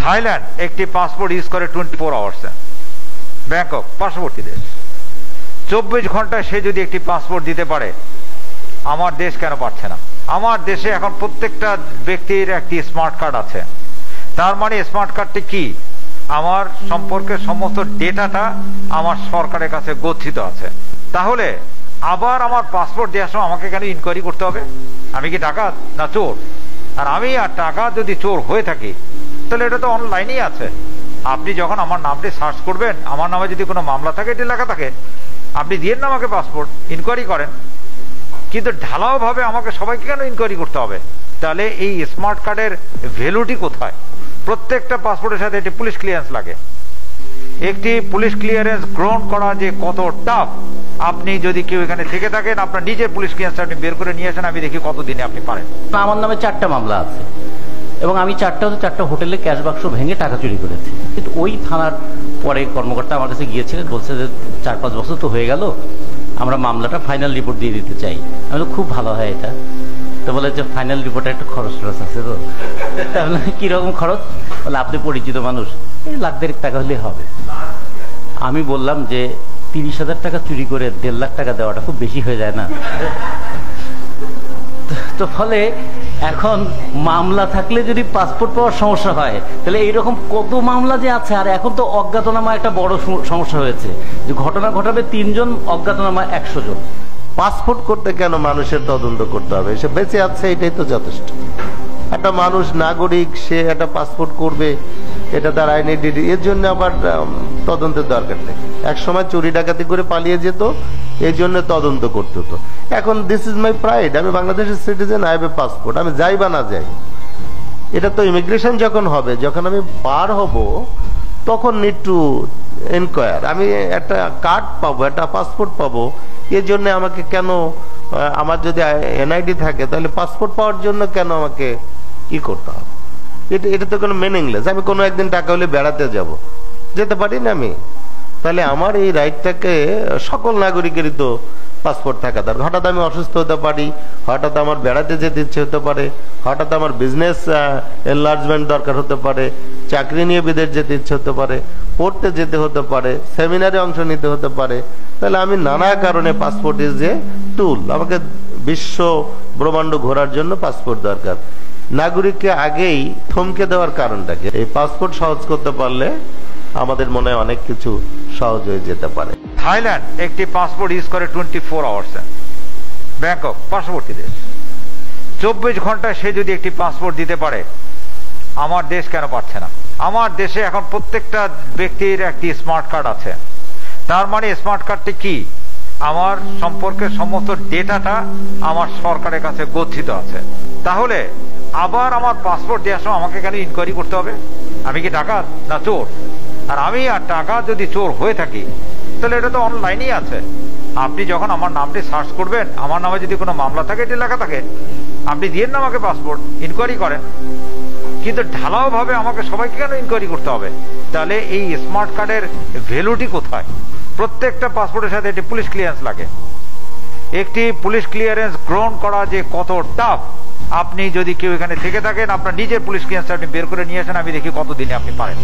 Thailand একটি passport use করে 24 আওয়ার্সে। Bangkok পার্শ্ববর্তী দেশ, 24 ঘন্টায় সে যদি একটি পাসপোর্ট দিতে পারে, আমার দেশ কেন পারছে না? আমার দেশে এখন প্রত্যেকটা ব্যক্তির একটি স্মার্ট কার্ড আছে। তার মানে স্মার্ট কার্ডটি কি? আমার সম্পর্কে সমস্ত ডেটাটা আমার সরকারের কাছে গচ্ছিত আছে। তাহলে আবার আমার পাসপোর্ট দেওয়ার সময় আমাকে কেন ইনকোয়ারি করতে হবে? আমি কি ডাকাত না চোর? আর আমি আর টাকা যদি চোর হয়ে থাকি, তাহলে এটা তো অনলাইনেই আছে। আপনি যখন আমার নামটি সার্চ করবেন, আমার নামে যদি কোনো মামলা থাকে, এটি লেখা থাকে, আপনি দিয়ে না আমাকে পাসপোর্ট, ইনকোয়ারি করেন। কিন্তু ঢালাও ভাবে আমাকে সবাইকে কেন ইনকোয়ারি করতে হবে? তাহলে এই স্মার্ট কার্ডের ভ্যালুটি কোথায়? প্রত্যেকটা পাসপোর্টের সাথে একটি পুলিশ ক্লিয়ারেন্স লাগে। একটি পুলিশ ক্লিয়ারেন্স গ্রহণ করা যে কত টাফ, আপনি যদি কেউ এখানে থেকে থাকেন, আপনার নিজের পুলিশ ক্লিয়ারেন্স আপনি বের করে নিয়ে আসেন, আমি দেখি কতদিনে আপনি পারেন। আমার নামে 4টা মামলা আছে এবং আমি 4টা হোটেলে ক্যাশ বাক্স ভেঙে টাকা চুরি করেছি। কিন্তু ওই থানার পরে কর্মকর্তা আমার কাছে গিয়েছিলেন, বলছে যে 4-5 বছর তো হয়ে গেল, আমরা মামলাটা ফাইনাল রিপোর্ট দিয়ে দিতে চাই। আমি তো খুব ভালো হয় এটা। তো বলে যে ফাইনাল রিপোর্টে একটা খরচ টরচ আছে। তো তাহলে কিরকম খরচ? বলে আপনি পরিচিত মানুষ, এই 1,00,000 টাকা হলে হবে। আমি বললাম যে 30,000 টাকা চুরি করে 1.5 লাখ টাকা দেওয়াটা খুব বেশি হয়ে যায় না? তো ফলে এখন মামলা থাকলে যদি পাসপোর্ট পাওয়ার সমস্যা হয়, তাহলে এইরকম কত মামলা যে আছে। আর এখন তো অজ্ঞাতনামা একটা বড় সমস্যা হয়েছে, যে ঘটনা ঘটাবে 3 জন, অজ্ঞাতনামা 100 জন। পাসপোর্ট করতে কেন মানুষের তদন্ত করতে হবে? সে বেঁচে আছে, এটাই তো যথেষ্ট। একটা মানুষ নাগরিক, সে একটা পাসপোর্ট করবে, এটা তার আইডেন্টিটি, এর জন্য আবার তদন্তের দরকার নেই। এক সময় চুরি ডাকাতি করে পালিয়ে যেত, এই জন্য তদন্ত করতে হতো। এখন দিস ইজ মাই প্রাইড, আমি বাংলাদেশের citizen, I have a passport. আমি যাই বা না যাই, এটা তো ইমিগ্রেশন যখন হবে, যখন আমি পার হব, তখন নিড টু এনকোয়ার। আমি একটা কার্ড পাবো, একটা পাসপোর্ট পাবো, এর জন্য আমাকে কেন, আমার যদি এনআইডি থাকে, তাহলে পাসপোর্ট পাওয়ার জন্য কেন আমাকে কি করতে হবে? এটা তো কোনো মিনিংলেস। আমি কোনো একদিন টাকা হলে বেড়াতে যাব, যেতে পারি না আমি, তাহলে আমার এই রাইটটাকে সকল নাগরিকেরই তো পাসপোর্ট থাকা দরকার। হঠাৎ আমি অসুস্থ হতে পারি, হঠাৎ আমার বেড়াতে যেতে ইচ্ছে হতে পারে, হঠাৎ আমার বিজনেস এনলার্জমেন্ট দরকার হতে পারে, চাকরি নিয়ে বিদেশ যেতে ইচ্ছে হতে পারে, পড়তে যেতে হতে পারে, সেমিনারে অংশ নিতে হতে পারে। তাহলে আমি নানা কারণে, পাসপোর্ট ইজ এ টুল। আমাকে বিশ্ব ব্রহ্মাণ্ড ঘোরার জন্য পাসপোর্ট দরকার। নাগরিককে আগেই থমকে দেওয়ার কারণটাকে, এই পাসপোর্ট সহজ করতে পারলে আমাদের মনে হয় অনেক কিছু সহজ হয়ে যেতে পারে। থাইল্যান্ড একটি পাসপোর্ট ইউজ করে 24 আওয়ার্সে। ব্যাংকক পার্শ্ববর্তী দেশ, 24 ঘন্টায় সে যদি একটি পাসপোর্ট দিতে পারে, আমার দেশ কেন পারছে না? আমার দেশে এখন প্রত্যেকটা ব্যক্তির একটি স্মার্ট কার্ড আছে। তার মানে স্মার্ট কার্ডটি কি? আমার সম্পর্কে সমস্ত ডেটাটা আমার সরকারের কাছে গচ্ছিত আছে। তাহলে আবার আমার পাসপোর্ট দেওয়ার সময় আমাকে কেন ইনকোয়ারি করতে হবে? আমি কি ডাকাত না চোর? আর আমি আর টাকা যদি চোর হয়ে থাকি, তাহলে এটা তো অনলাইনেই আছে। আপনি যখন আমার নামটি সার্চ করবেন, আমার নামে যদি কোনো মামলা থাকে, এটি লেখা থাকে, আপনি দিয়ে না আমাকে পাসপোর্ট, ইনকোয়ারি করেন। কিন্তু ঢালাও ভাবে আমাকে সবাইকে কেন ইনকোয়ারি করতে হবে? তাহলে এই স্মার্ট কার্ডের ভ্যালুটি কোথায়? প্রত্যেকটা পাসপোর্টের সাথে একটি পুলিশ ক্লিয়ারেন্স লাগে। একটি পুলিশ ক্লিয়ারেন্স গ্রহণ করা যে কত টাফ, আপনি যদি কেউ এখানে থেকে থাকেন, আপনার নিজের পুলিশ ক্লিয়ারেন্স আপনি বের করে নিয়ে আসেন, আমি দেখি কতদিনে আপনি পারেন।